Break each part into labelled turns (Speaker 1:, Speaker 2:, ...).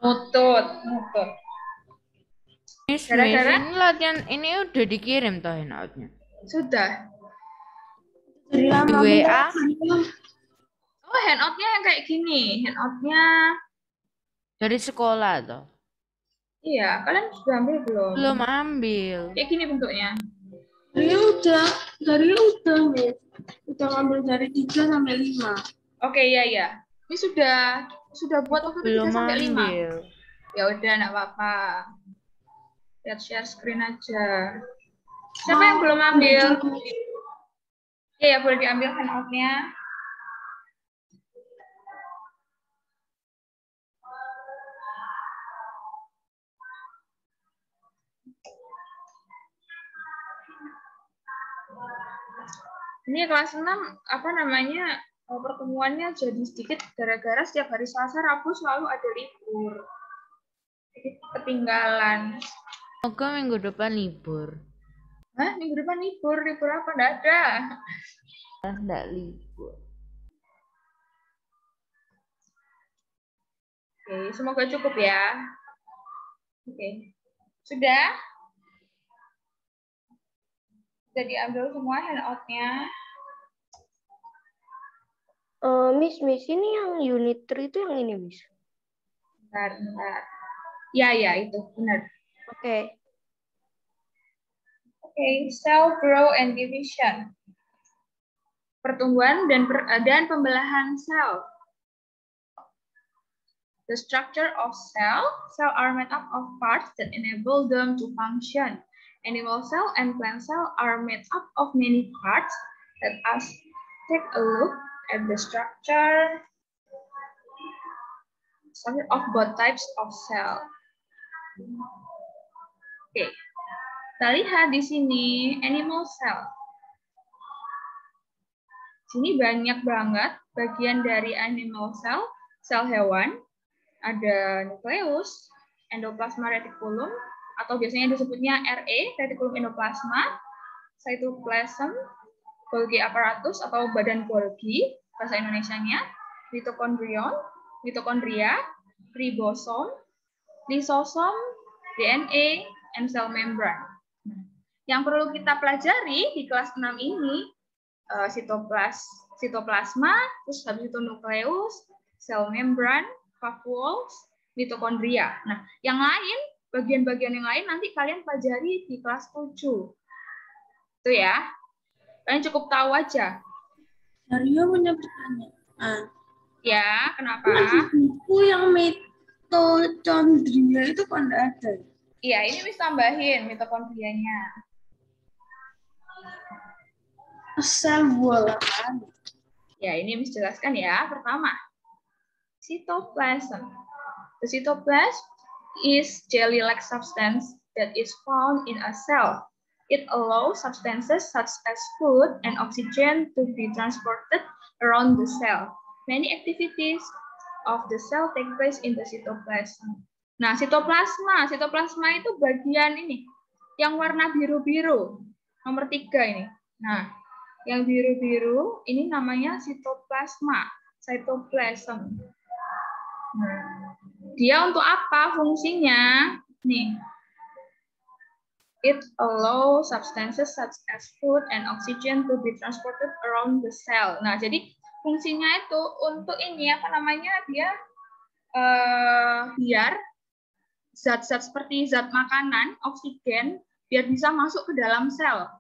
Speaker 1: Nutut, nutut.
Speaker 2: Miss,
Speaker 1: Gara-gara
Speaker 2: ini latihan ini udah dikirim toh handoutnya.
Speaker 1: sudah.
Speaker 3: Dari
Speaker 2: Di
Speaker 3: lama
Speaker 2: WA
Speaker 1: Oh, handoutnya yang kayak gini. Handoutnya,
Speaker 2: dari sekolah toh.
Speaker 1: iya, kalian sudah ambil belum?
Speaker 2: Belum ambil.
Speaker 1: Kayak gini bentuknya.
Speaker 3: dari udah nih. Udah ngambil dari 3 sampai 5.
Speaker 1: Oke, iya, iya. Ini sudah buat
Speaker 2: Aku
Speaker 1: waktu itu 3
Speaker 2: belum
Speaker 1: sampai 5.
Speaker 2: ambil.
Speaker 1: Ya udah, enggak apa-apa. Lihat share screen aja. Siapa yang belum ambil? Iya, ya, boleh diambil handoutnya. Ini kelas 6, apa namanya, pertemuannya jadi sedikit gara-gara setiap hari Selasa, Rabu selalu ada libur. Jadi ketinggalan.
Speaker 2: Semoga minggu depan libur.
Speaker 1: Hah, minggu depan libur? Libur apa? Nggak ada.
Speaker 2: Enggak libur.
Speaker 1: Oke, semoga cukup ya. Oke, sudah? Sudah diambil semua handoutnya.
Speaker 3: Miss, ini yang unit 3 itu yang ini, Miss.
Speaker 1: Bentar, bentar. Ya, ya, itu benar.
Speaker 3: Oke.
Speaker 1: Oke, cell grow and division. Pertumbuhan dan pembelahan sel. The structure of cell are made up of parts that enable them to function. Animal cell and plant cell are made up of many parts. Let us take a look at the structure of both types of cell. Oke, kita lihat di sini animal cell. Sini banyak banget bagian dari animal cell, sel hewan. Ada nukleus, endoplasma reticulum, atau biasanya disebutnya RE, reticulum endoplasma, cytoplasm, Golgi apparatus atau badan Golgi, bahasa Indonesianya, mitokondria, ribosom, lisosom, DNA, and cell membrane. Yang perlu kita pelajari di kelas 6 ini, sitoplasma, terus habis itu nukleus, cell membrane, vacuoles, mitokondria. Nah, yang lain, bagian-bagian yang lain nanti kalian pelajari di kelas 7. Itu ya. Kalian cukup tahu aja.
Speaker 3: Dario punya pertanyaan.
Speaker 1: Ya, kenapa?
Speaker 3: Buku yang mitokondria itu kok enggak ada?
Speaker 1: Iya, ini bisa tambahin mitokondrianya.
Speaker 3: Sel wall kan?
Speaker 1: Ya, ini bisa jelaskan ya. Pertama, cytoplasm. The cytoplasm is jelly-like substance that is found in a cell. It allows substances such as food and oxygen to be transported around the cell. Many activities of the cell take place in the cytoplasm. Nah, sitoplasma itu bagian ini, yang warna biru-biru, nomor 3 ini. Nah, yang biru-biru ini namanya sitoplasma, cytoplasm. Nah, dia untuk apa fungsinya? Nih, it allows substances such as food and oxygen to be transported around the cell. Nah, jadi fungsinya itu untuk ini apa namanya dia biar zat-zat seperti zat makanan, oksigen, biar bisa masuk ke dalam sel.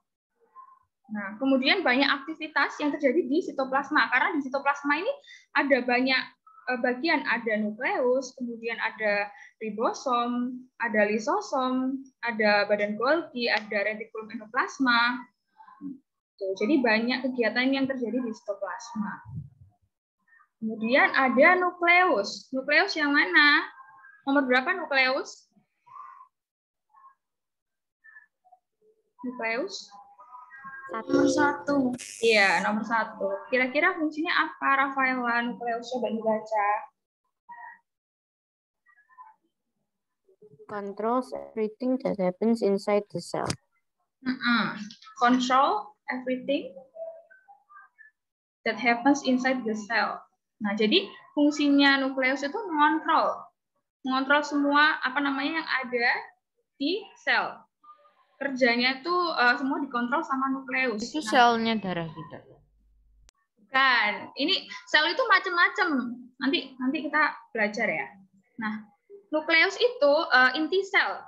Speaker 1: Nah, kemudian banyak aktivitas yang terjadi di sitoplasma karena di sitoplasma ini ada banyak bagian, ada nukleus, kemudian ada ribosom, ada lisosom, ada badan Golgi, ada retikulum endoplasma. Tuh, jadi banyak kegiatan yang terjadi di sitoplasma. Kemudian ada nukleus. Nukleus yang mana? Nomor berapa nukleus? Nukleus?
Speaker 3: Nomor 1.
Speaker 1: Iya, nomor 1. Kira-kira fungsinya apa, Rafaela? Nukleus, coba dibaca.
Speaker 4: Controls everything that happens inside the cell.
Speaker 1: Control everything that happens inside the cell. Nah, jadi fungsinya nukleus itu mengontrol mengontrol semua apa namanya yang ada di sel. Kerjanya itu semua dikontrol sama nukleus.
Speaker 2: Itu
Speaker 1: Nah,
Speaker 2: selnya darah kita.
Speaker 1: kan, ini sel itu macam-macam. Nanti kita belajar ya. Nah, nukleus itu inti sel.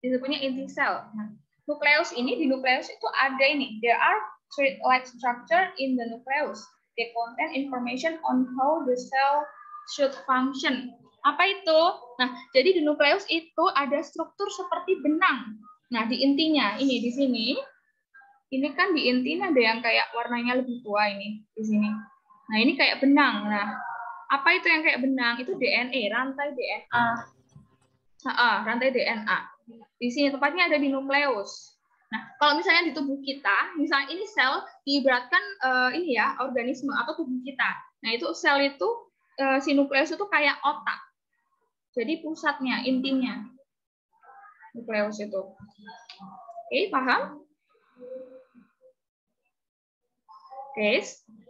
Speaker 1: Disebutnya inti sel. Nah, nukleus ini, di nukleus itu ada ini. There are thread-like structure in the nucleus. They contain information on how the cell should function. Apa itu? Nah, jadi di nukleus itu ada struktur seperti benang. Nah, di intinya ini di sini. Ini kan di intinya ada yang kayak warnanya lebih tua ini di sini. Nah, ini kayak benang. Nah, apa itu yang kayak benang? Itu DNA, rantai DNA. Rantai DNA. Di sini tepatnya ada di nukleus. Nah, kalau misalnya di tubuh kita, misalnya ini sel diibaratkan ini ya, organisme atau tubuh kita. Nah, itu sel itu si nukleus itu kayak otak. Jadi pusatnya, intinya. Nukleus itu. Oke, paham? Oke,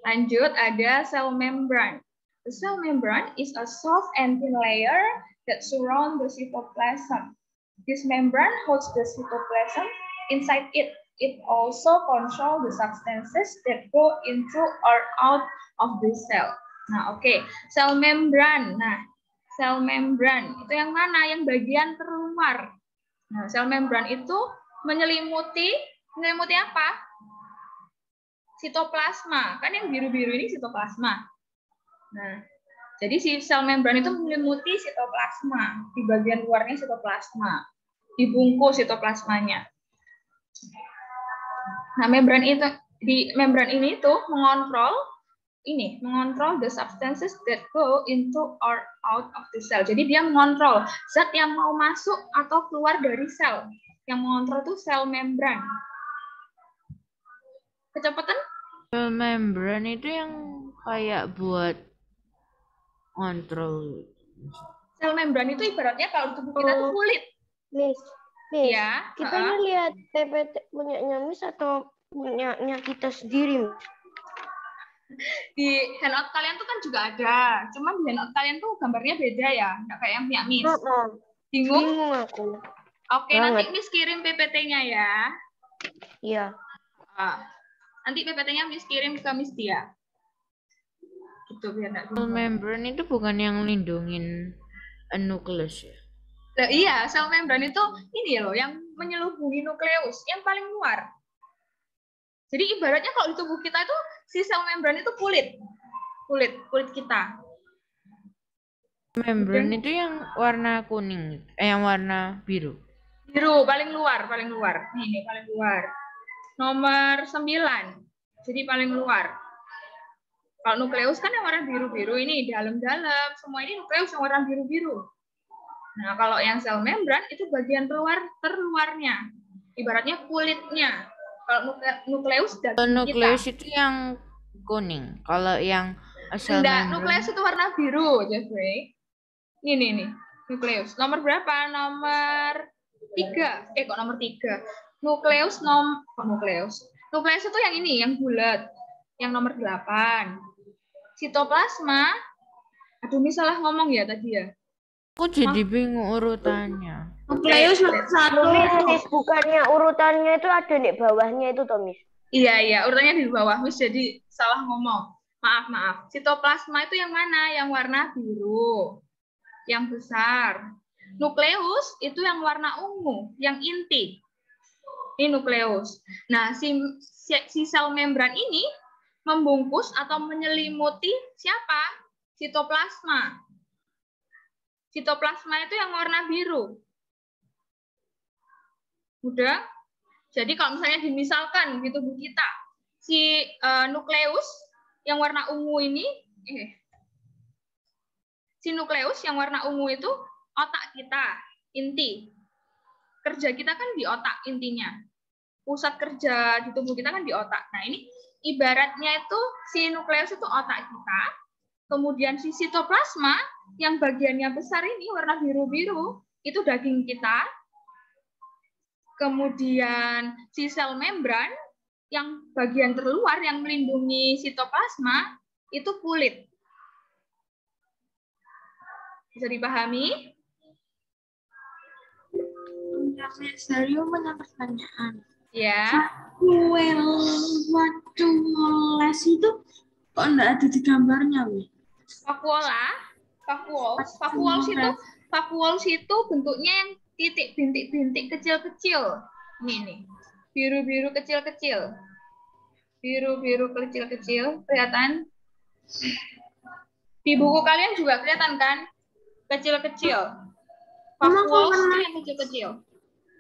Speaker 1: lanjut ada cell membrane. The cell membrane is a soft and thin layer that surround the cytoplasm. This membrane holds the cytoplasm inside it. It also controls the substances that go into or out of the cell. Nah, oke. Cell membrane. Nah, cell membrane itu yang mana? Yang bagian terluar. Nah, cell membrane itu menyelimuti apa? Sitoplasma. Kan yang biru-biru ini sitoplasma. Nah, jadi si sel membran itu menyelimuti sitoplasma. Di bagian luarnya sitoplasma. Dibungkus sitoplasmanya. Nah, membran itu di membran ini tuh mengontrol the substances that go into or out of the cell. Jadi dia mengontrol zat yang mau masuk atau keluar dari sel. Yang mengontrol itu sel membran. Kecepatan?
Speaker 2: Sel membran itu yang kayak buat kontrol.
Speaker 1: Sel membran itu ibaratnya kalau tubuh kita tuh kulit.
Speaker 3: Miss,
Speaker 1: Ya,
Speaker 3: kita ini lihat PPT punyanya Miss atau punyanya kita sendiri, Miss?
Speaker 1: Di handout kalian tuh kan juga ada. Cuma di handout kalian tuh gambarnya beda ya, nggak kayak yang punya Miss. Bingung?
Speaker 3: Bingung aku.
Speaker 1: Oke, nanti Miss kirim PPT-nya ya.
Speaker 3: Iya.
Speaker 1: Nanti PPT-nya Miss kirim ke Miss Dia. Gitu biar nggak
Speaker 2: Sel
Speaker 1: bingung.
Speaker 2: membran itu bukan yang lindungin nukleus ya.
Speaker 1: Nah, iya, sel membran itu ini loh yang menyelubungi nukleus yang paling luar. Jadi ibaratnya kalau di tubuh kita itu si sel membran itu kulit kita.
Speaker 2: Membran itu yang warna kuning, yang warna biru.
Speaker 1: Biru paling luar. Nih paling luar. Nomor 9. Jadi paling luar. Kalau nukleus kan yang warna biru-biru ini dalam-dalam. Semua ini nukleus yang warna biru-biru. Nah, kalau yang sel membran itu bagian terluarnya. Ibaratnya kulitnya. Kalau nukleus daging
Speaker 2: Nukleus
Speaker 1: kita.
Speaker 2: itu yang kuning. Kalau yang sel
Speaker 1: Enggak,
Speaker 2: membran
Speaker 1: nukleus itu warna biru, Jeffrey. Nih. Nukleus. Nomor berapa? Nomor 3. Kok nomor 3? Nukleus nukleus. Nukleus itu yang ini, yang bulat. Yang nomor 8. Sitoplasma. Aduh, ini salah ngomong ya tadi ya.
Speaker 2: aku jadi bingung urutannya.
Speaker 1: Nukleus nomor 1.
Speaker 3: Miss, bukannya urutannya itu ada di bawahnya itu, toh, Miss?
Speaker 1: Iya, urutannya di bawah, Miss, jadi salah ngomong. Maaf. Sitoplasma itu yang mana? Yang warna biru. Yang besar. Nukleus itu yang warna ungu, yang inti. Ini nukleus. Nah, si sel membran ini membungkus atau menyelimuti siapa? Sitoplasma. Sitoplasma itu yang warna biru. Udah? Jadi kalau misalnya dimisalkan di tubuh kita, si nukleus yang warna ungu ini, si nukleus yang warna ungu itu otak kita, inti. Kerja kita kan di otak intinya. Pusat kerja di tubuh kita kan di otak. Nah, ini ibaratnya itu si nukleus itu otak kita. Kemudian si sitoplasma yang bagiannya besar ini warna biru-biru, itu daging kita. Kemudian si sel membran yang bagian terluar yang melindungi sitoplasma itu kulit. Bisa dipahami?
Speaker 3: Serius punya pertanyaan.
Speaker 1: Ya.
Speaker 3: Vakuol waktu les itu kok enggak ada di gambarnya, Wi?
Speaker 1: Vakuols itu bentuknya yang titik bintik-bintik kecil-kecil. Ini. Biru-biru kecil-kecil. Biru-biru kecil-kecil, kelihatan? Di buku kalian juga kelihatan kan? Kecil-kecil. Vakuols itu yang kecil-kecil.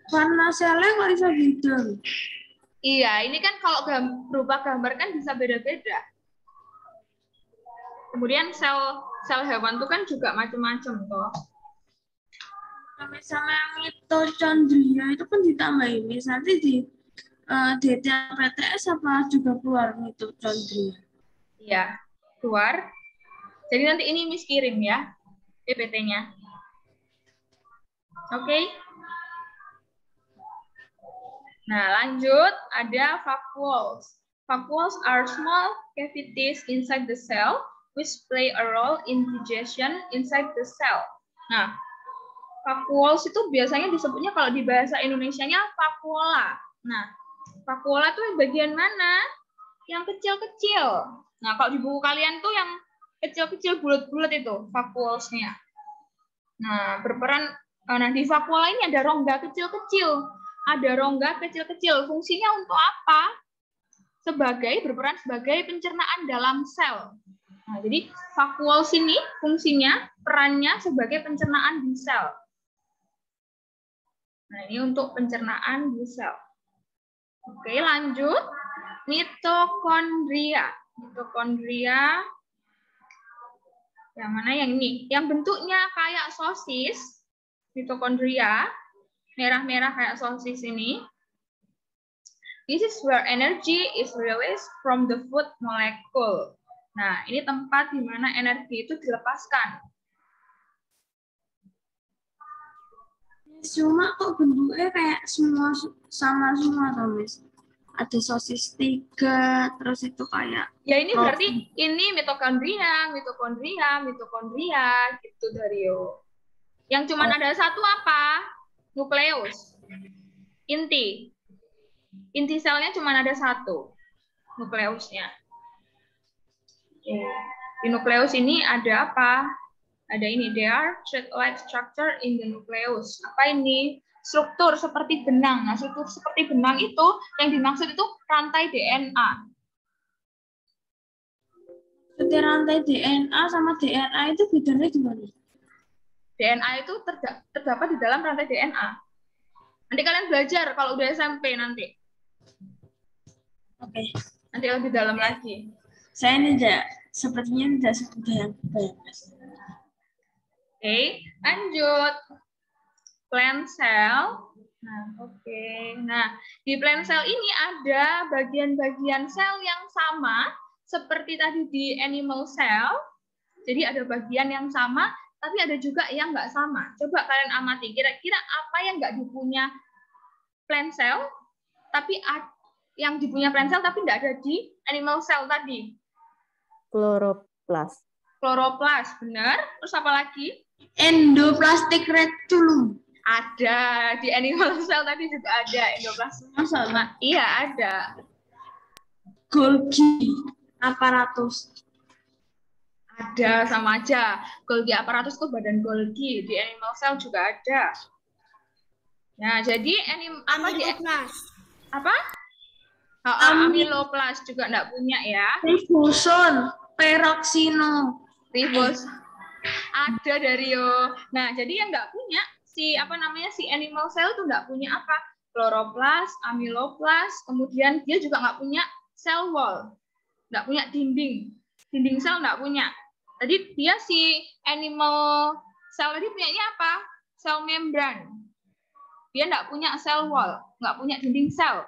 Speaker 3: Warna selnya kok bisa beda?
Speaker 1: Iya, ini kan kalau berupa gambar kan bisa beda-beda. Kemudian sel hewan itu kan juga macam-macam toh.
Speaker 3: Nah, misalnya mitokondria itu kan ditambahin, nanti di DTPTS apa juga keluar mitokondria?
Speaker 1: Iya, keluar. Jadi nanti ini Miss kirim ya, PPT-nya. Oke. Nah, lanjut ada vacuoles. Vacuoles are small cavities inside the cell which play a role in digestion inside the cell. Nah, vacuoles itu biasanya disebutnya kalau di bahasa Indonesianya vakuola. Nah, vakuola itu bagian mana? Yang kecil-kecil. Nah, kalau di buku kalian tuh yang kecil-kecil bulat-bulat itu vacuolesnya. Nah, di vakuola ini ada rongga kecil-kecil. Ada rongga kecil-kecil. Fungsinya untuk apa? Berperan sebagai pencernaan dalam sel. Nah, jadi vakuoles ini fungsinya, perannya sebagai pencernaan di sel. Nah, ini untuk pencernaan di sel. Oke, lanjut. Mitokondria. Mitokondria. Yang mana yang ini? Yang bentuknya kayak sosis. Mitokondria. Merah-merah kayak sosis ini. This is where energy is released from the food molecule. Nah, ini tempat di mana energi itu dilepaskan.
Speaker 3: Cuma kok bentuknya kayak sama semua, Miss. Ada sosis 3, terus itu kayak...
Speaker 1: Ya ini berarti ini mitokondria gitu Dario. Yang cuma ada satu apa? Nukleus. Inti selnya cuma ada satu, nukleusnya. Di nukleus ini ada apa? Ada ini, there are thread-like structure in the nucleus. Apa ini? Struktur seperti benang. Nah, struktur seperti benang itu yang dimaksud itu rantai DNA.
Speaker 3: Jadi rantai DNA sama DNA itu bedanya gimana?
Speaker 1: DNA itu terdapat di dalam rantai DNA. Nanti kalian belajar kalau udah SMP nanti.
Speaker 3: Oke.
Speaker 1: Nanti lebih dalam lagi.
Speaker 3: Saya sepertinya tidak semudah yang kebayang.
Speaker 1: Oke, lanjut. Plant cell. Nah, di plant cell ini ada bagian-bagian sel yang sama seperti tadi di animal cell. Jadi ada bagian yang sama, tapi ada juga yang nggak sama. Coba kalian amati, kira-kira apa yang nggak dipunya plant cell, tapi yang dipunya plant cell tapi nggak ada di animal cell tadi?
Speaker 4: Chloroplast.
Speaker 1: Chloroplast, benar. Terus apa lagi?
Speaker 3: Endoplasmic reticulum.
Speaker 1: Ada di animal cell tadi juga ada endoplasmic.
Speaker 3: Masa?
Speaker 1: Iya ada.
Speaker 3: Golgi apparatus.
Speaker 1: Ada, sama aja. Golgi apparatus itu badan Golgi. Di animal cell juga ada. Nah, jadi amyloplast juga enggak punya ya.
Speaker 3: Ribosom, peroksino.
Speaker 1: Ada Dario. Nah, jadi yang enggak punya si animal cell itu enggak punya apa? Chloroplast, amyloplast, kemudian dia juga enggak punya cell wall. Enggak punya dinding. Dinding sel enggak punya. Tadi dia si animal cell tadi punyanya apa? Sel membran. Dia enggak punya cell wall, enggak punya dinding sel.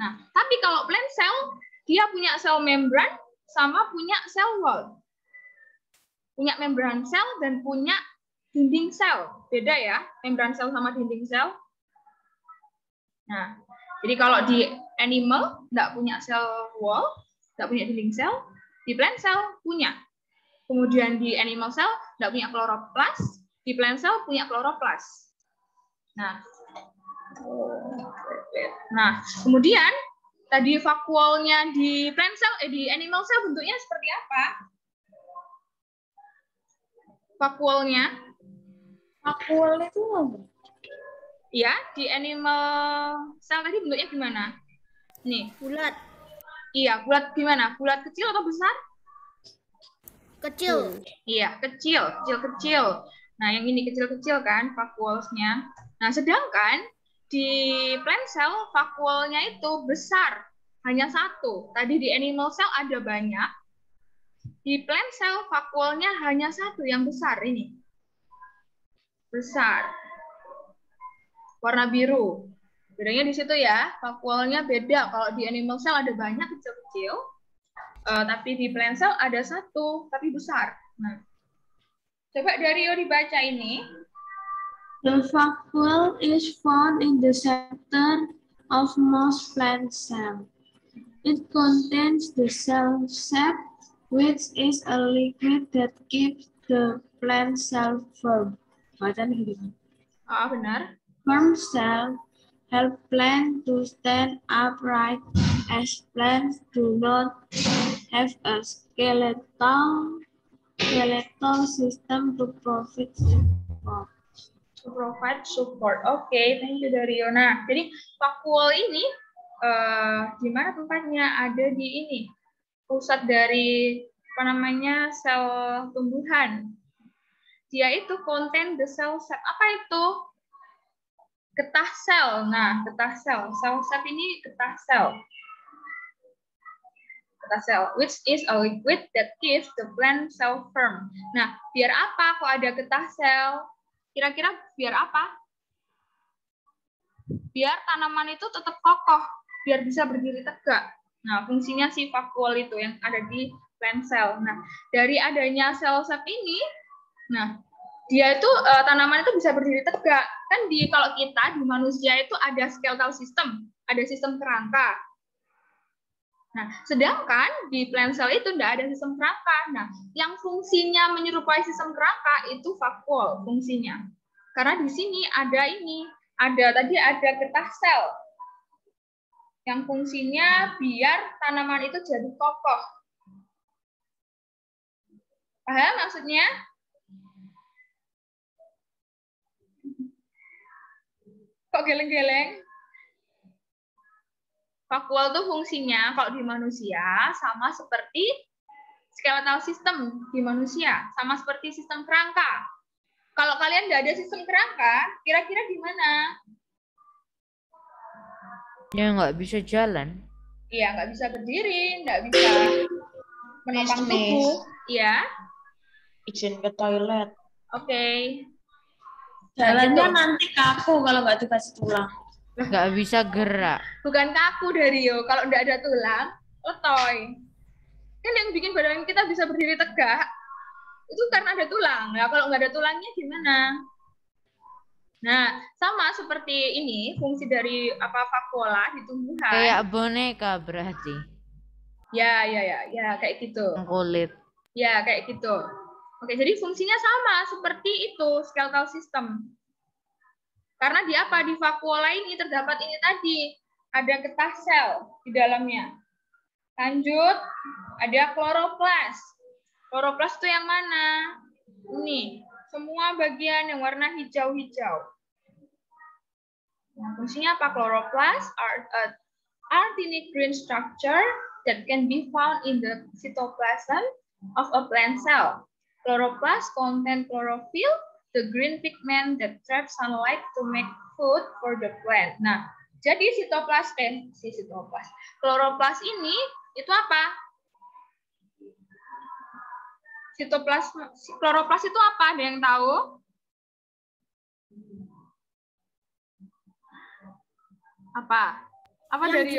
Speaker 1: Nah, tapi kalau plant cell, dia punya sel membran sama punya cell wall. Punya membran sel dan punya dinding sel. Beda ya, membran sel sama dinding sel. Nah, jadi kalau di animal enggak punya cell wall, enggak punya dinding sel, di plant cell punya. Kemudian di animal cell enggak punya chloroplast, Di plant cell punya kloroplas. Nah, kemudian tadi vakuolnya di plant cell, di animal cell bentuknya seperti apa? Vakuolnya?
Speaker 3: Vakuol itu
Speaker 1: Ya, di animal cell tadi bentuknya gimana? Nih.
Speaker 5: Bulat.
Speaker 1: Iya, bulat gimana? Bulat kecil atau besar?
Speaker 5: Kecil.
Speaker 1: Iya, kecil-kecil. Nah, yang ini kecil-kecil kan vakuolnya. Nah, sedangkan di plant cell vakuolnya itu besar, hanya satu. Tadi di animal cell ada banyak. Di plant cell vakuolnya hanya satu yang besar ini. Besar. Warna biru. Bedanya di situ ya, vakuolnya beda. Kalau di animal cell ada banyak kecil-kecil. Tapi di plant cell ada satu, tapi besar. Nah, coba Dario dibaca ini.
Speaker 3: the vacuole is found in the center of most plant cells. It contains the cell sap, which is a liquid that keeps the plant cell firm. Bacaan gitu.
Speaker 1: Benar.
Speaker 3: Firm cell help plant to stand upright as plants do not have a skeletal system to provide support.
Speaker 1: To provide support. Oke, thank you Dario. Nah, jadi vakuol ini di mana tempatnya? Ada di ini. Pusat dari sel tumbuhan. Dia itu contain the cell sap. Apa itu? Getah sel. Nah, getah sel. Sel sap ini getah sel. Getah sel, which is a liquid that keeps the plant cell firm. Nah, biar apa kok ada getah sel? Kira-kira biar apa? Biar tanaman itu tetap kokoh, biar bisa berdiri tegak. Nah, fungsinya si vakuol itu yang ada di plant cell. Nah, dari adanya sel sap ini, nah, dia itu tanaman itu bisa berdiri tegak. Kan kalau kita di manusia itu ada skeletal system, ada sistem kerangka. Nah, sedangkan di plant cell itu tidak ada sistem kerangka. Nah, yang fungsinya menyerupai sistem kerangka itu vakuol fungsinya. Karena di sini ada tadi ada getah sel yang fungsinya biar tanaman itu jadi kokoh. Paham maksudnya? Kok geleng-geleng? Vakuol itu fungsinya kalau di manusia sama seperti skeletal system di manusia, sama seperti sistem kerangka. Kalau kalian nggak ada sistem kerangka, kira-kira gimana?
Speaker 2: Ya nggak bisa jalan.
Speaker 1: Iya, nggak bisa berdiri, nggak bisa menopang tubuh. Iya.
Speaker 6: Izin ke toilet.
Speaker 1: Oke.
Speaker 3: Jalannya nanti kaku kalau nggak dikasih tulang.
Speaker 2: Nggak bisa gerak.
Speaker 1: Bukan kaku Dario, kalau nggak ada tulang, letoy. Kan yang bikin badan kita bisa berdiri tegak, itu karena ada tulang. Nah, kalau nggak ada tulangnya gimana? Nah, sama seperti ini, fungsi dari vakuola di tumbuhan.
Speaker 2: Kayak boneka berarti.
Speaker 1: Ya, kayak gitu.
Speaker 2: Kulit.
Speaker 1: Ya, kayak gitu. Oke, jadi fungsinya sama seperti itu, skeletal system. Karena di di vakuola ini terdapat ini tadi, ada getah sel di dalamnya. Lanjut, ada kloroplas. Kloroplas itu yang mana? Ini, semua bagian yang warna hijau-hijau. Nah, fungsinya apa? Kloroplas are tiny green structure that can be found in the cytoplasm of a plant cell. Chloroplast contain chlorophyll, the green pigment that traps sunlight to make food for the plant. Nah, jadi kloroplast ini itu apa? Kloroplast itu apa? Ada yang tahu? Apa? Apa dari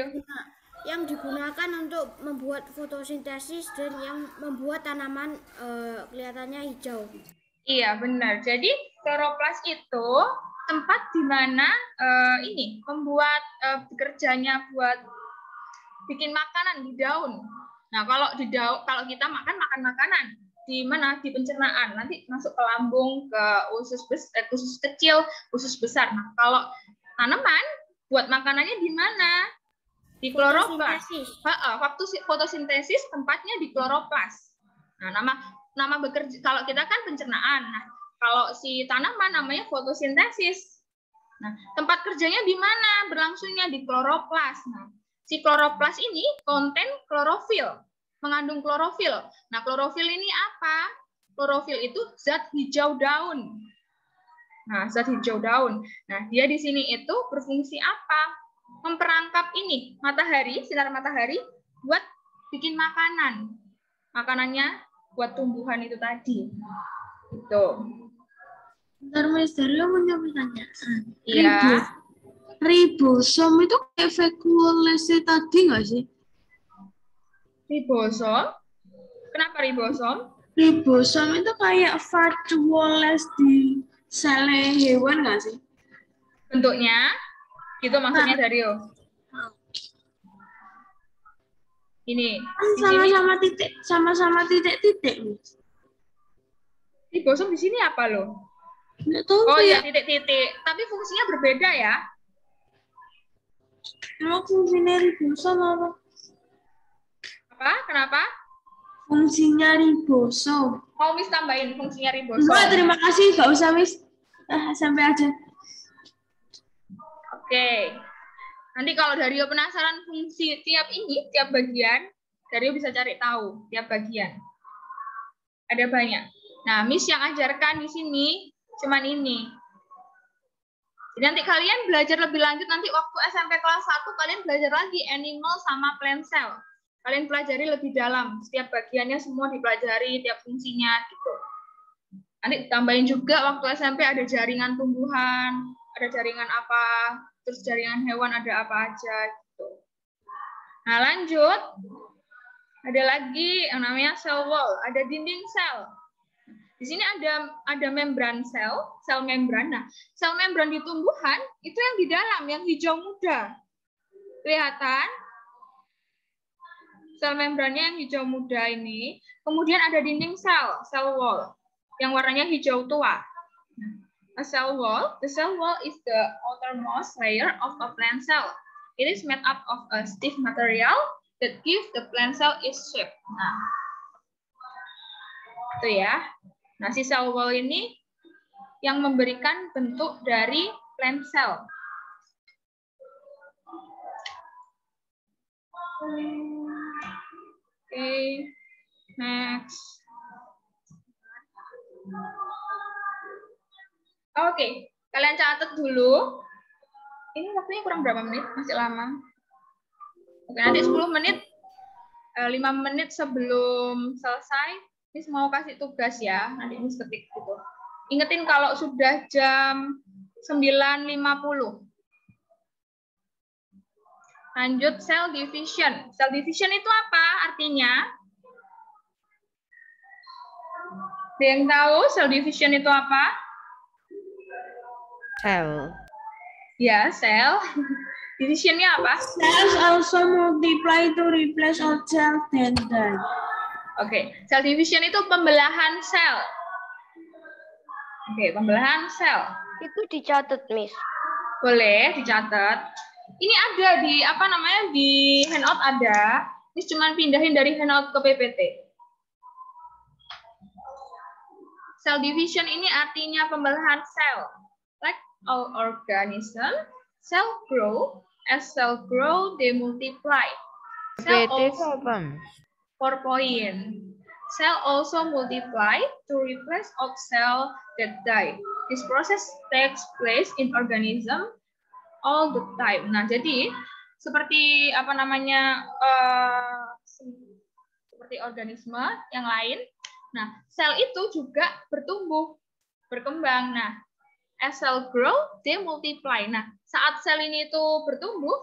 Speaker 5: yang digunakan untuk membuat fotosintesis dan yang membuat tanaman kelihatannya hijau.
Speaker 1: Iya, benar. Jadi kloroplas itu tempat di mana membuat kerjanya buat bikin makanan di daun. Nah, kalau di daun, kalau kita makan makanan. di mana? Di pencernaan. Nanti masuk ke lambung, ke usus kecil, usus besar. Nah, kalau tanaman buat makanannya di mana? Di kloroplas. Waktu fotosintesis tempatnya di kloroplas. Nah, nama bekerja kalau kita kan pencernaan. Nah, kalau si tanaman namanya fotosintesis. Nah, tempat kerjanya di mana? Berlangsungnya di kloroplas. Nah, si kloroplas ini konten klorofil. Mengandung klorofil. Nah, klorofil ini apa? Klorofil itu zat hijau daun. Nah, zat hijau daun. Nah, dia di sini itu berfungsi apa? Memperangkap ini, matahari, sinar matahari, buat bikin makanan. Makanannya buat tumbuhan itu tadi. Gitu.
Speaker 3: Bentar, Miss, Dario punya pertanyaan.
Speaker 1: Iya.
Speaker 3: Ribosom itu kayak vakuolase tadi nggak sih?
Speaker 1: Ribosom? Kenapa ribosom?
Speaker 3: Ribosom itu kayak vakuolase di sel hewan nggak sih?
Speaker 1: Bentuknya? Gitu maksudnya, Dario? Ini.
Speaker 3: Sama-sama titik-titik.
Speaker 1: Ribosom di sini apa loh? Oh iya, titik-titik. Tapi fungsinya berbeda ya?
Speaker 3: Emang fungsinya ribosom apa?
Speaker 1: Apa? Kenapa?
Speaker 3: Fungsinya ribosom.
Speaker 1: Mau Miss tambahin fungsinya ribosom?
Speaker 3: Enggak, terima kasih. Nggak usah, Miss. Sampai aja.
Speaker 1: Oke. Nanti kalau Dario penasaran fungsi tiap bagian, Dario bisa cari tahu tiap bagian. Ada banyak. Nah, Miss yang ajarkan di sini cuman ini. Jadi nanti kalian belajar lebih lanjut, nanti waktu SMP kelas 1 kalian belajar lagi animal sama plant cell. Kalian pelajari lebih dalam, setiap bagiannya semua dipelajari, tiap fungsinya gitu. Nanti tambahin juga waktu SMP ada jaringan tumbuhan, ada jaringan apa, terus jaringan hewan ada apa aja gitu. Nah, lanjut. Ada lagi yang namanya cell wall, ada dinding sel. Di sini ada membran sel membran. Nah, sel membran di tumbuhan itu yang di dalam, yang hijau muda. Kelihatan? Sel membrannya yang hijau muda ini. Kemudian ada dinding cell wall, yang warnanya hijau tua. The cell wall is the outermost layer of a plant cell. It is made up of a stiff material that gives the plant cell its shape. Nah, itu ya. Nah, si cell wall ini yang memberikan bentuk dari plant cell. Oke, next. Oke, kalian catat dulu. Ini waktunya kurang berapa menit? Masih lama. Oke, nanti 10 menit, 5 menit sebelum selesai, Miss mau kasih tugas ya. Nanti Miss ketik gitu. Ingetin kalau sudah jam 9.50. Lanjut cell division. Cell division itu apa artinya? Ada yang tahu cell division itu apa?
Speaker 2: Sel.
Speaker 1: Ya, sel. Divisionnya apa?
Speaker 3: Cells also multiply to replace all cells then die.
Speaker 1: Oke, cell division itu pembelahan sel. Oke, pembelahan sel.
Speaker 4: Itu dicatat, Miss.
Speaker 1: Boleh dicatat. Ini ada di di handout ada. Miss cuman pindahin dari handout ke PPT. Cell division ini artinya pembelahan sel. Like all organism, cell grow. As cell grow, they multiply. Cell also 4 point. Cell also multiply to replace old cell that die. This process takes place in organism all the time. Nah, jadi seperti seperti organisme yang lain. Nah, sel itu juga bertumbuh, berkembang. Nah, as cell grow, they multiply. Nah, saat sel ini itu bertumbuh,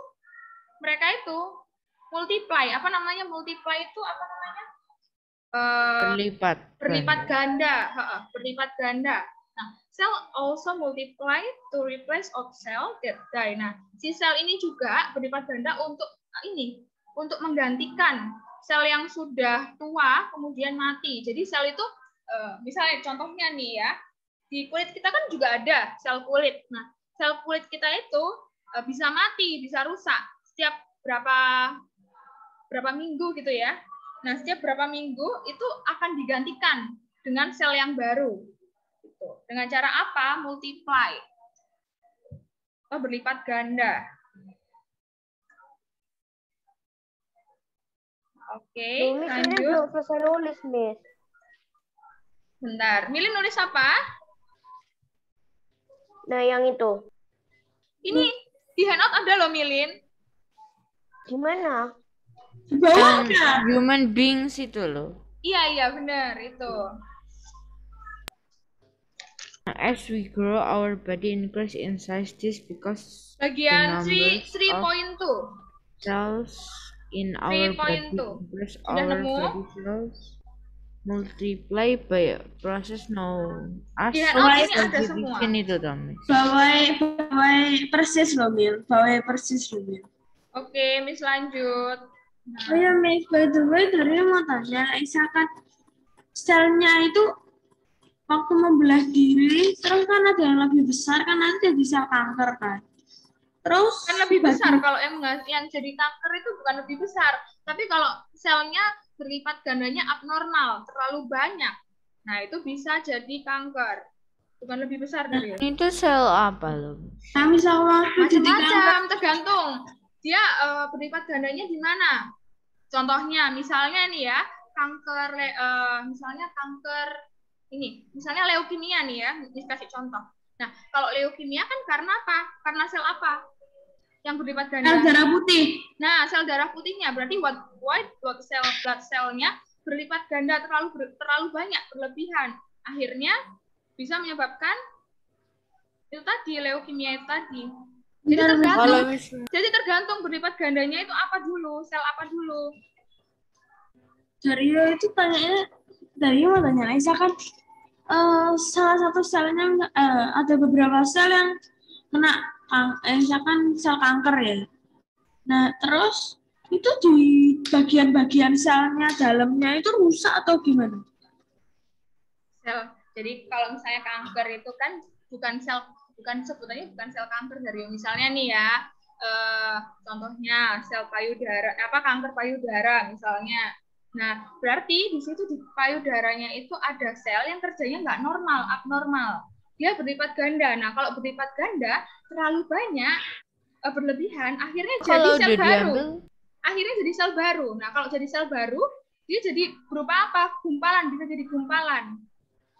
Speaker 1: mereka itu multiply. Multiply itu berlipat ganda. Berlipat ganda. Nah, cell also multiply to replace old cell that die. Nah, si sel ini juga berlipat ganda untuk menggantikan sel yang sudah tua kemudian mati. Jadi sel itu misalnya contohnya nih ya, di kulit kita kan juga ada sel kulit. Nah, sel kulit kita itu bisa mati, bisa rusak setiap berapa minggu gitu ya. Nah, setiap berapa minggu itu akan digantikan dengan sel yang baru. Gitu. Dengan cara apa? Multiply. Atau berlipat ganda. Oke,
Speaker 4: Miss ini
Speaker 1: lanjut.
Speaker 4: belum selesai nulis, Miss.
Speaker 1: Bentar, Milin nulis apa?
Speaker 4: Nah, yang itu.
Speaker 1: Ini di handout ada loh, Milin.
Speaker 4: Gimana?
Speaker 2: Human beings itu loh.
Speaker 1: Iya, benar itu.
Speaker 2: As we grow, our body increase in size. This because
Speaker 1: Bagian
Speaker 2: the numbers
Speaker 1: 3.2.
Speaker 2: cells in our body
Speaker 1: 3.2.
Speaker 2: increase
Speaker 1: Sudah
Speaker 2: our
Speaker 1: nemu?
Speaker 2: body cells multiply by a process known as
Speaker 1: Di handout ini
Speaker 2: cell
Speaker 1: ada semua.
Speaker 2: division itu Thomas.
Speaker 3: Bawai persis loh, Mil. Bawai persis loh, Mil.
Speaker 1: Oke, Miss lanjut.
Speaker 3: Oh ya, Miss, by the way, dari mau tanya, misalkan selnya itu waktu membelah diri, terus kan ada yang lebih besar, kan nanti jadi sel kanker kan. Terus
Speaker 1: Kan lebih besar kalau yang jadi kanker itu bukan lebih besar, tapi kalau selnya berlipat gandanya abnormal, terlalu banyak. Nah, itu bisa jadi kanker. Bukan lebih besar dari itu.
Speaker 2: Itu sel apa loh?
Speaker 3: Nah, misal waktu jadi kanker,
Speaker 1: Macam-macam, tergantung. Dia berlipat gandanya di mana? Contohnya, misalnya nih ya, kanker, misalnya kanker ini, misalnya leukemia nih ya, ini kasih contoh. Nah, kalau leukemia kan karena apa? Karena sel apa? Yang berlipat ganda.
Speaker 3: sel darah putih.
Speaker 1: Nah, sel darah putihnya berarti white blood cell-nya berlipat ganda terlalu banyak, berlebihan. Akhirnya bisa menyebabkan itu tadi, leukemia itu tadi. Jadi tergantung berlipat gandanya itu apa dulu, sel apa dulu.
Speaker 3: Dario itu tanyanya, Dario mau tanya, misalkan salah satu selnya ada beberapa sel yang kena misalkan sel kanker ya. Nah, terus itu di bagian-bagian selnya dalamnya itu rusak atau gimana?
Speaker 1: Jadi kalau misalnya kanker itu kan sebutannya bukan sel kanker dari misalnya nih ya, contohnya sel payudara, kanker payudara misalnya. Nah, berarti di situ di payudaranya itu ada sel yang kerjanya nggak normal, abnormal. Dia berlipat ganda. Nah, kalau berlipat ganda terlalu banyak, berlebihan, akhirnya jadi sel baru. Akhirnya jadi sel baru. Nah, kalau jadi sel baru, dia jadi berupa apa? Gumpalan, bisa jadi gumpalan.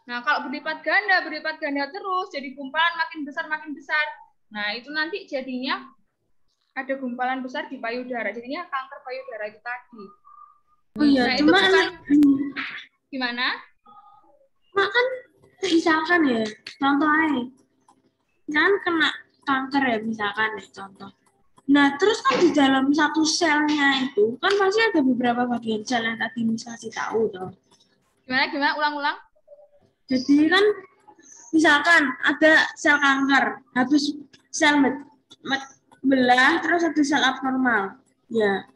Speaker 1: Nah, kalau berlipat ganda terus, jadi gumpalan makin besar. Nah, itu nanti jadinya ada gumpalan besar di payudara. Jadinya kanker payudara itu tadi.
Speaker 3: Oh iya,
Speaker 1: nah,
Speaker 3: cuma
Speaker 1: itu bukan gimana?
Speaker 3: Kan misalkan ya, contohnya, jangan kena kanker ya, misalkan ya, contoh. Nah, terus kan di dalam satu selnya itu, kan pasti ada beberapa bagian sel yang tadi Miss kasih tahu, toh.
Speaker 1: Gimana? Ulang-ulang.
Speaker 3: Jadi kan misalkan ada sel kanker, habis sel belah, terus ada sel abnormal. Ya,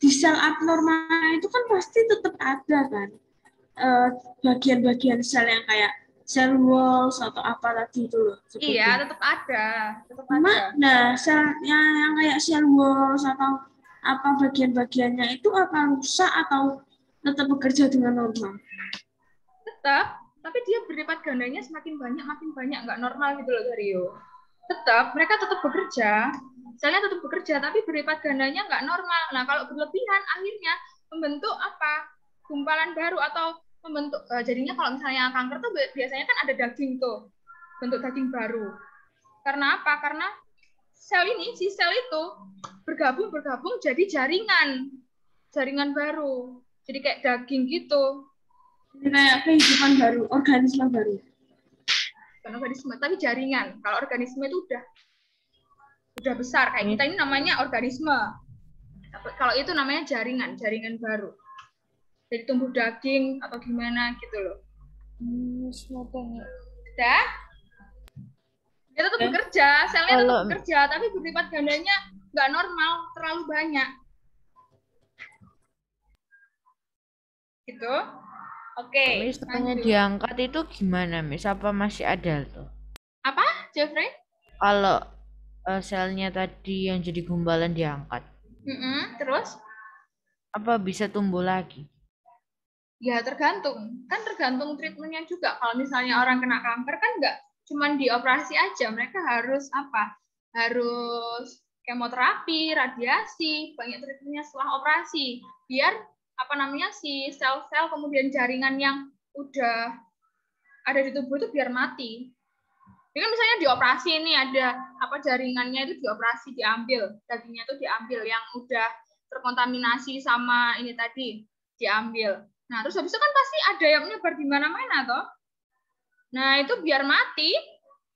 Speaker 3: di sel abnormal itu kan pasti tetap ada kan bagian-bagian sel yang kayak sel walls atau apa tadi itu loh.
Speaker 1: Iya, tetap ada.
Speaker 3: Nah, selnya yang kayak sel walls atau apa bagian-bagiannya itu apa rusak atau tetap bekerja dengan normal?
Speaker 1: Tetap. Tapi dia berlipat gandanya semakin banyak, nggak normal gitu loh, Dario. Mereka tetap bekerja, selnya tetap bekerja, tapi berlipat gandanya nggak normal. Nah, kalau berlebihan, akhirnya membentuk apa? Gumpalan baru atau membentuk, jadinya kalau misalnya kanker tuh biasanya kan ada daging tuh, bentuk daging baru. Karena apa? Karena si sel itu bergabung jadi jaringan baru. Jadi kayak daging gitu.
Speaker 3: Kayak kehidupan baru, organisme baru.
Speaker 1: Bukan organisme, tapi jaringan. Kalau organisme itu udah besar. Kayak kita ini namanya organisme. Kalau itu namanya jaringan baru. Jadi tumbuh daging atau gimana gitu loh. Udah? Dia tetap bekerja, selnya tetap bekerja, tapi berlipat gandanya nggak normal, terlalu banyak. Gitu. Oke,
Speaker 2: Miss, setengah
Speaker 1: lanjut.
Speaker 2: diangkat itu gimana, Miss? Apa masih ada tuh?
Speaker 1: Apa, Jeffrey?
Speaker 2: Kalau selnya tadi yang jadi gumbalan diangkat,
Speaker 1: Terus?
Speaker 2: apa bisa tumbuh lagi?
Speaker 1: Ya tergantung, kan tergantung treatmentnya juga. Kalau misalnya orang kena kanker kan nggak cuma dioperasi aja, mereka harus apa? Harus kemoterapi, radiasi, banyak treatmentnya setelah operasi. Biar apa namanya si sel-sel kemudian jaringan yang udah ada di tubuh itu biar mati. Jadi kan misalnya dioperasi ini ada apa jaringannya itu dioperasi diambil, dagingnya itu diambil yang udah terkontaminasi sama ini tadi diambil. Nah, terus habis itu kan pasti ada yang menyebar di mana-mana toh. Nah, itu biar mati,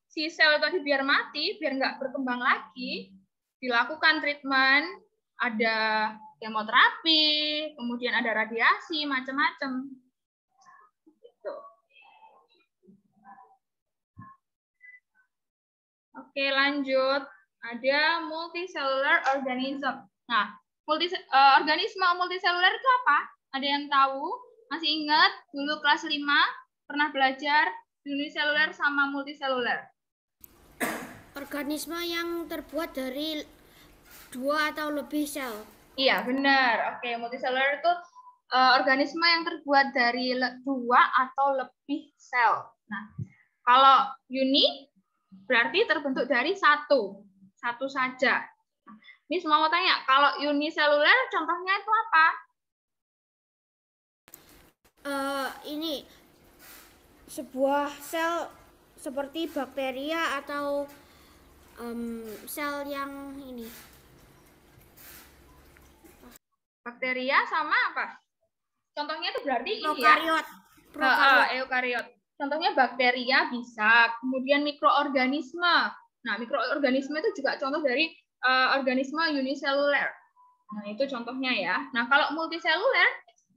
Speaker 1: si sel tadi biar mati, biar nggak berkembang lagi, dilakukan treatment, ada kemoterapi, kemudian ada radiasi, macam-macam. Gitu. Oke, lanjut. Ada multicellular organism. Nah, organisme multiseluler itu apa? Ada yang tahu? Masih ingat dulu kelas 5 pernah belajar uniseluler sama multiseluler?
Speaker 5: Organisme yang terbuat dari 2 atau lebih sel.
Speaker 1: Iya, benar. Oke, multiseluler itu organisme yang terbuat dari 2 atau lebih sel. Nah, kalau uni berarti terbentuk dari satu saja. Ini semua mau tanya, kalau uniseluler contohnya itu apa?
Speaker 5: Ini sebuah sel seperti bakteria atau sel yang ini.
Speaker 1: Bakteria sama apa? Contohnya itu berarti
Speaker 5: Prokariot.
Speaker 1: ini ya. Eukariot. Contohnya bakteria bisa, kemudian mikroorganisme. Nah, mikroorganisme itu juga contoh dari organisme uniseluler. Nah, itu contohnya ya. Nah, kalau multiseluler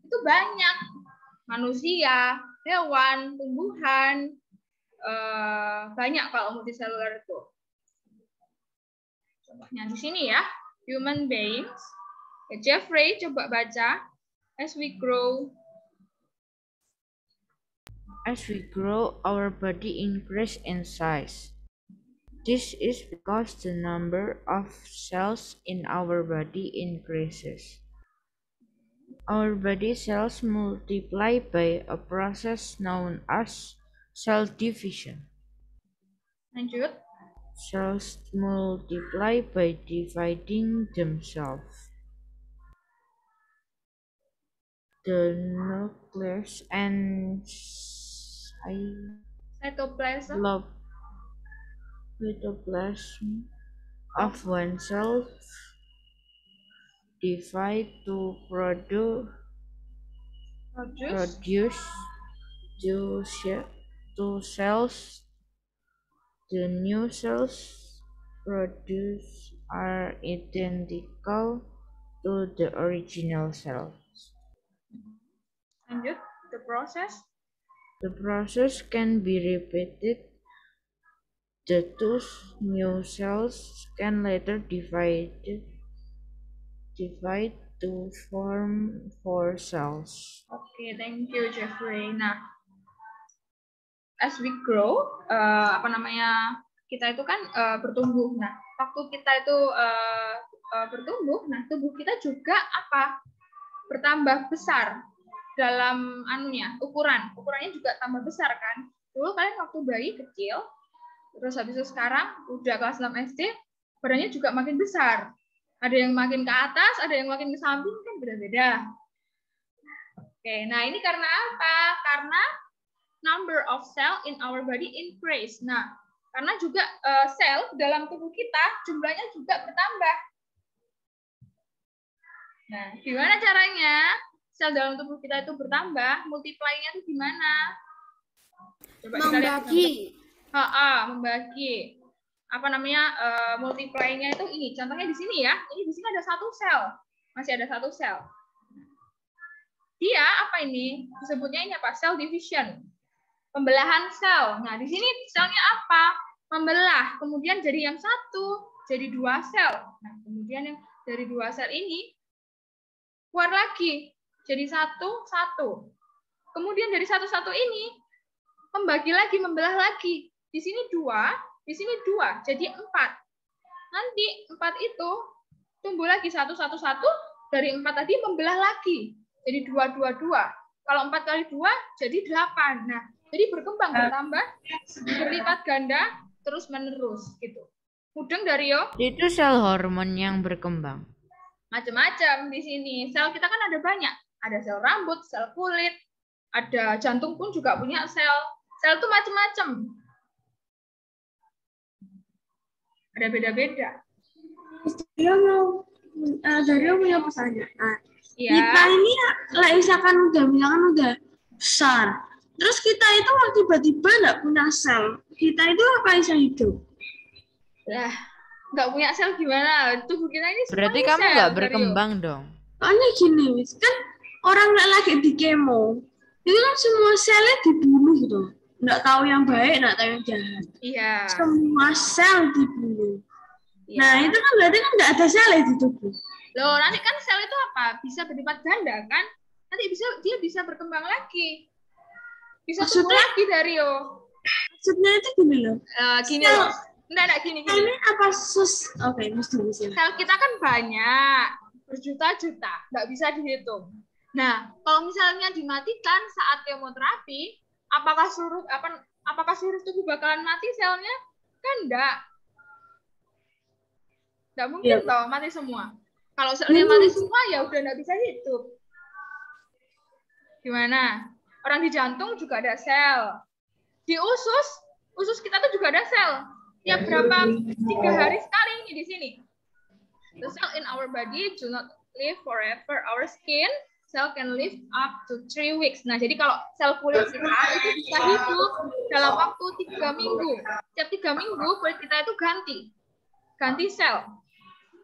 Speaker 1: itu banyak. Manusia, hewan, tumbuhan, banyak kalau multiseluler itu. Contohnya di sini ya, human beings. Jeffrey, coba baca. As we grow,
Speaker 2: our body increase in size. This is because the number of cells in our body increases. Our body cells multiply by a process known as cell division.
Speaker 1: Lanjut.
Speaker 2: Cells multiply by dividing themselves. The nucleus and cytoplasm of one cell divide to produce two cells. The new cells produced are identical to the original cells.
Speaker 1: Lanjut, the process.
Speaker 2: The process can be repeated. The two new cells can later divide to form 4 cells.
Speaker 1: Oke, thank you Jeffrey. Nah, as we grow, kita itu kan bertumbuh. Nah, waktu kita itu bertumbuh, nah tubuh kita juga bertambah besar dalam ukurannya juga tambah besar kan. Dulu kalian waktu bayi kecil, terus habis itu sekarang udah kelas 6 SD, badannya juga makin besar. Ada yang makin ke atas, ada yang makin ke samping, kan beda-beda. Oke, nah ini karena apa? Karena number of cell in our body increase. Nah, karena juga sel dalam tubuh kita jumlahnya juga bertambah. Nah, gimana caranya sel dalam tubuh kita itu bertambah? Multiply-nya itu gimana? Coba
Speaker 5: membagi.
Speaker 1: Membagi. Multiply-nya itu ini. Contohnya di sini ya. Ini di sini ada 1 sel. Masih ada 1 sel. Dia apa ini? Disebutnya ini apa? Cell division. Pembelahan sel. Nah, di sini selnya apa? Membelah. Kemudian jadi yang 1, jadi 2 sel. Nah, kemudian yang dari 2 sel ini keluar lagi jadi satu. Kemudian dari satu ini membagi lagi, membelah lagi. Di sini 2, di sini 2, jadi 4. Nanti 4 itu tumbuh lagi 1, 1, 1, dari 4 tadi membelah lagi. Jadi 2, 2, 2. Kalau 4 kali 2 jadi 8. Nah, jadi berkembang, bertambah, berlipat ganda, terus menerus gitu. Mudeng Dario?
Speaker 2: Itu sel hormon yang berkembang.
Speaker 1: Macam-macam di sini. Sel kita kan ada banyak. Ada sel rambut, sel kulit, ada jantung pun juga punya sel. Sel itu macam-macam. Ada beda-beda.
Speaker 3: Dario punya pertanyaan.
Speaker 1: Iya.
Speaker 3: Kita ini misalkan udah besar. Terus kita itu tiba-tiba nggak punya sel. Kita itu apa bisa hidup?
Speaker 1: Lah, nggak punya sel gimana? Tubuh kita ini
Speaker 2: Berarti
Speaker 1: semuanya
Speaker 2: kamu
Speaker 1: sel,
Speaker 2: nggak
Speaker 1: Dario.
Speaker 2: berkembang dong.
Speaker 3: Soalnya gini, Miss, kan orang lagi di kemo, itu kan semua selnya dibunuh gitu. Nggak tahu yang baik, nggak tahu yang jahat.
Speaker 1: Iya.
Speaker 3: Semua sel dibunuh.
Speaker 1: Iya.
Speaker 3: Nah, itu kan berarti kan nggak ada sel di tubuh.
Speaker 1: Loh, nanti kan sel itu apa? Bisa berlipat ganda kan? Nanti dia bisa berkembang lagi. Bisa tumbuh
Speaker 3: Maksudnya?
Speaker 1: lagi, Dario.
Speaker 3: Maksudnya itu gini loh.
Speaker 1: Gini
Speaker 3: Sel-
Speaker 1: loh. Enggak, gini.
Speaker 3: Ini apa Oke, mesti.
Speaker 1: Sel kita kan banyak, berjuta-juta, nggak bisa dihitung. Nah, kalau misalnya dimatikan saat kemoterapi, apakah seluruh tubuh bakalan mati selnya? Kan enggak. Enggak mungkin
Speaker 3: Iya.
Speaker 1: toh mati semua. Kalau selnya mati semua ya udah nggak bisa hidup. Gimana? Orang di jantung juga ada sel. Di usus kita tuh juga ada sel. Tiap berapa 3 hari sekali ini di sini. The cell in our body do not live forever. Our skin cell can live up to 3 weeks. Nah, jadi kalau sel kulit kita itu bisa hidup dalam waktu 3 minggu. Setiap 3 minggu kulit kita itu ganti sel.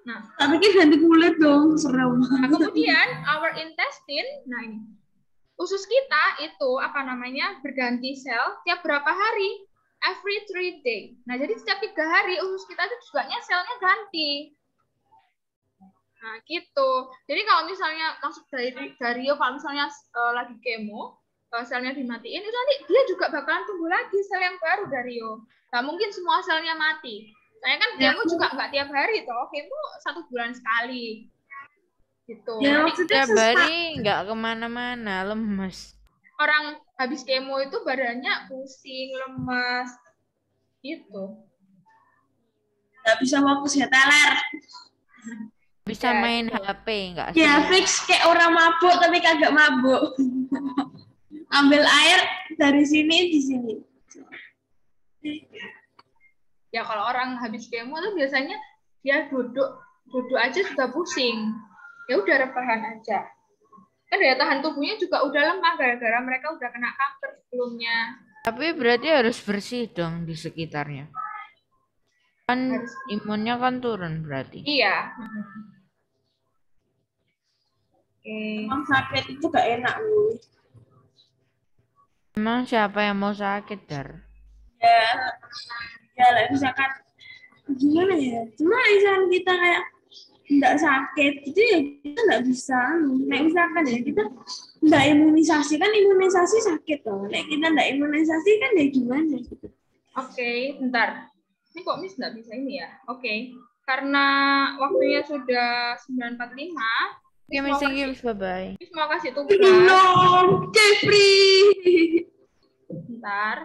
Speaker 1: Nah,
Speaker 3: Tapi kan ganti kulit dong, serem.
Speaker 1: nah kemudian our intestine, nah ini usus kita itu berganti sel tiap berapa hari? Every 3 days. Nah, jadi setiap 3 hari usus kita itu juga selnya ganti. Nah, gitu. Jadi kalau misalnya maksud dari Dario, kalau misalnya lagi kemo, selnya dimatiin, itu nanti dia juga bakalan tumbuh lagi sel yang baru, Dario. Nggak mungkin semua selnya mati. Saya kan kemo juga nggak tiap hari, toh. Kemo 1 bulan sekali. Gitu.
Speaker 3: Ya,
Speaker 1: Nanti
Speaker 3: maksudnya
Speaker 2: Tiap hari nggak kemana-mana, lemes.
Speaker 1: orang habis kemo itu badannya pusing, lemas, gitu.
Speaker 3: nggak bisa fokus ya, teler.
Speaker 2: Bisa
Speaker 1: Ya,
Speaker 2: main
Speaker 1: itu.
Speaker 2: HP nggak sih?
Speaker 3: Ya, fix kayak orang mabuk tapi kagak mabuk. Ambil air dari sini di sini.
Speaker 1: Ya kalau orang habis kemo tuh biasanya dia duduk aja sudah pusing. Ya udah rebahan aja. Kan daya tahan tubuhnya juga udah lemah gara-gara mereka udah kena kanker sebelumnya.
Speaker 2: Tapi berarti harus bersih dong di sekitarnya. Kan
Speaker 1: Harus.
Speaker 2: imunnya kan turun berarti.
Speaker 1: Iya. Oke.
Speaker 3: Emang sakit itu gak enak, Bu.
Speaker 2: Emang siapa yang mau sakit, Dar?
Speaker 3: Ya lah, misalkan gimana ya? Cuma misalkan kita kayak nggak sakit, itu ya kita nggak bisa. Nah, misalkan ya kita nggak imunisasi, kan imunisasi sakit loh. Nah, kita nggak imunisasi kan ya gimana gitu.
Speaker 1: Oke, bentar. Ini kok Miss nggak bisa ini ya? Oke. Karena waktunya sudah 9.45,
Speaker 2: Oke, Miss, thank you, bye-bye.
Speaker 1: Miss mau kasih tugas.
Speaker 3: Belum, Jeffrey.
Speaker 1: Bentar.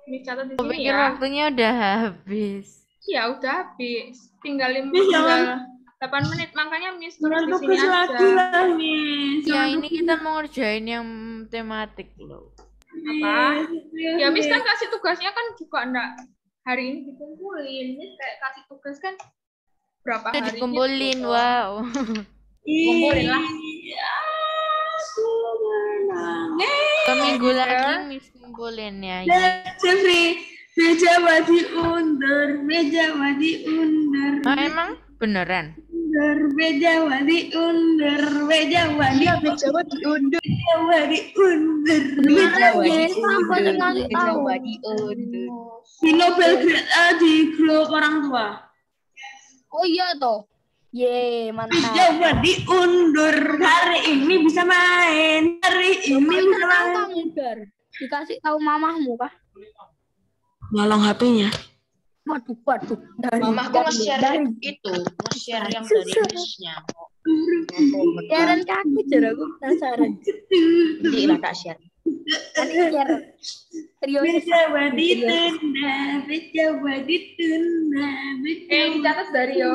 Speaker 1: Miss catat di
Speaker 2: Aku
Speaker 1: sini
Speaker 2: pikir
Speaker 1: ya.
Speaker 2: waktunya udah habis.
Speaker 1: Ya udah habis. Tinggal
Speaker 3: Miss, jangan.
Speaker 1: 8 menit. Makanya Miss tulis
Speaker 3: Jangan
Speaker 1: di sini
Speaker 3: tugas lagi
Speaker 1: aja.
Speaker 3: lah, Miss.
Speaker 2: Ya, ini kita mau ngerjain yang tematik loh.
Speaker 1: Apa? Ya Miss kan kasih tugasnya kan juga enggak hari ini dikumpulin. Miss kayak kasih tugas kan berapa
Speaker 2: Udah
Speaker 1: hari
Speaker 2: dikumpulin,
Speaker 1: gitu.
Speaker 2: wow.
Speaker 1: Kumpulin lah.
Speaker 3: Aku menangis.
Speaker 2: 2 minggu lagi Miss kumpulin ya.
Speaker 3: Jeffrey, meja diundur, meja diundur,
Speaker 2: Ah, emang beneran?
Speaker 3: undur, meja diundur, meja diundur, di Nobel Grade A di grup orang tua.
Speaker 7: Oh iya toh. Ye, mantap.
Speaker 3: Coba diundur. Hari ini bisa main. Hari ini bisa
Speaker 7: Tahu
Speaker 3: main.
Speaker 7: kamu, Dar? Dikasih tahu mamahmu kah?
Speaker 3: Nyolong HP-nya.
Speaker 7: Waduh.
Speaker 6: Mamahku nge-share itu, nge-share yang dari miss-nya.
Speaker 7: Sharean ke aku, Jar, aku penasaran.
Speaker 6: Nanti lah Kak share.
Speaker 7: Nanti share. Serius.
Speaker 3: Coba ditunda. Coba ditunda.
Speaker 1: Dicatat Dario.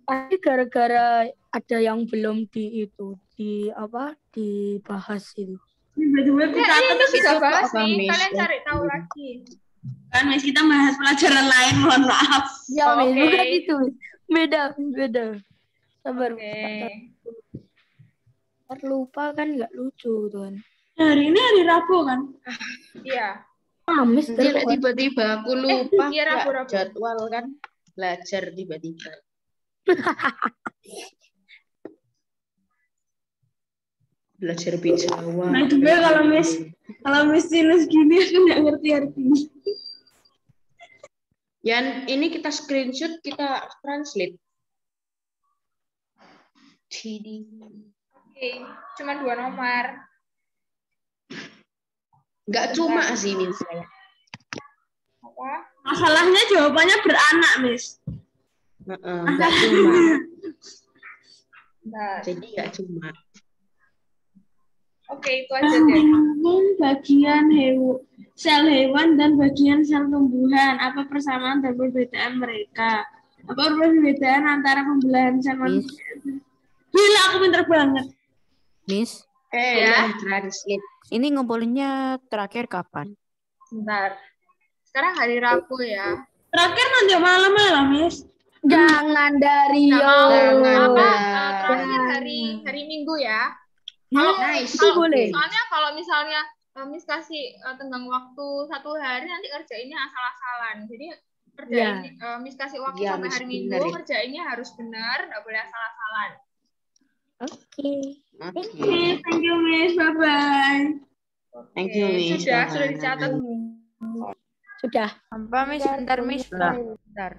Speaker 7: Pasti gara-gara ada yang belum dibahas itu.
Speaker 3: Tiba-tiba
Speaker 1: Ya,
Speaker 3: kita
Speaker 1: itu sudah bahas
Speaker 6: apa,
Speaker 1: nih.
Speaker 6: Miss?
Speaker 1: Kalian cari tahu lagi.
Speaker 3: kan Miss, kita bahas pelajaran lain, mohon maaf.
Speaker 7: Ya, Miss,
Speaker 1: Oke.
Speaker 7: bukan itu. Beda. Sabar.
Speaker 1: Oke.
Speaker 7: Terlupa kan nggak lucu, tuan.
Speaker 3: Hari ini hari Rabu kan?
Speaker 1: Iya.
Speaker 7: Miss,
Speaker 6: Nanti lah tiba-tiba aku lupa
Speaker 1: iya,
Speaker 6: ya,
Speaker 1: ragu-ragu.
Speaker 6: jadwal kan belajar tiba-tiba. Belajar Jawa.
Speaker 3: Nah, itu gue kalau Miss sinus gini aku nggak ngerti artinya.
Speaker 6: Yan, ini kita screenshot, kita translate.
Speaker 1: Oke, cuma 2 nomor.
Speaker 6: Nggak cuma sih, Miss.
Speaker 1: Apa?
Speaker 3: Masalahnya jawabannya beranak, Miss.
Speaker 6: Nggak cuma.
Speaker 1: Bentar.
Speaker 6: Jadi nggak cuma.
Speaker 1: Oke, itu aja deh.
Speaker 3: Bagian sel hewan dan bagian sel tumbuhan. Apa persamaan dan perbedaan mereka? Apa perbedaan antara pembelahan sel
Speaker 2: Miss.
Speaker 3: manusia? Gila, aku pinter banget.
Speaker 2: Miss,
Speaker 1: Ya.
Speaker 6: Translate.
Speaker 2: ini ngumpulinnya terakhir kapan?
Speaker 1: Bentar. Sekarang hari Rabu ya.
Speaker 3: Terakhir nanti malam ya lah, Miss.
Speaker 7: Jangan Dario.
Speaker 1: Nggak mau.
Speaker 6: Jangan,
Speaker 1: Apa?
Speaker 6: Mbak.
Speaker 1: Terakhir hari Minggu ya.
Speaker 6: Nice.
Speaker 1: Kalau
Speaker 6: Oke.
Speaker 1: soalnya kalau misalnya Miss kasih tenggang waktu 1 hari, nanti kerjainnya asal-asalan. Jadi kerjain Miss kasih waktu
Speaker 6: Iya,
Speaker 1: sampai
Speaker 6: Miss,
Speaker 1: hari Minggu,
Speaker 6: benar ya.
Speaker 1: kerjainnya harus benar, nggak boleh asal-asalan.
Speaker 7: Oke.
Speaker 3: Oke, thank you, Miss. Bye-bye.
Speaker 6: Thank you, Miss.
Speaker 1: Sudah
Speaker 6: Bye-bye.
Speaker 1: dicatat.
Speaker 7: Sudah.
Speaker 2: Apa Miss? Bentar Miss. Bentar.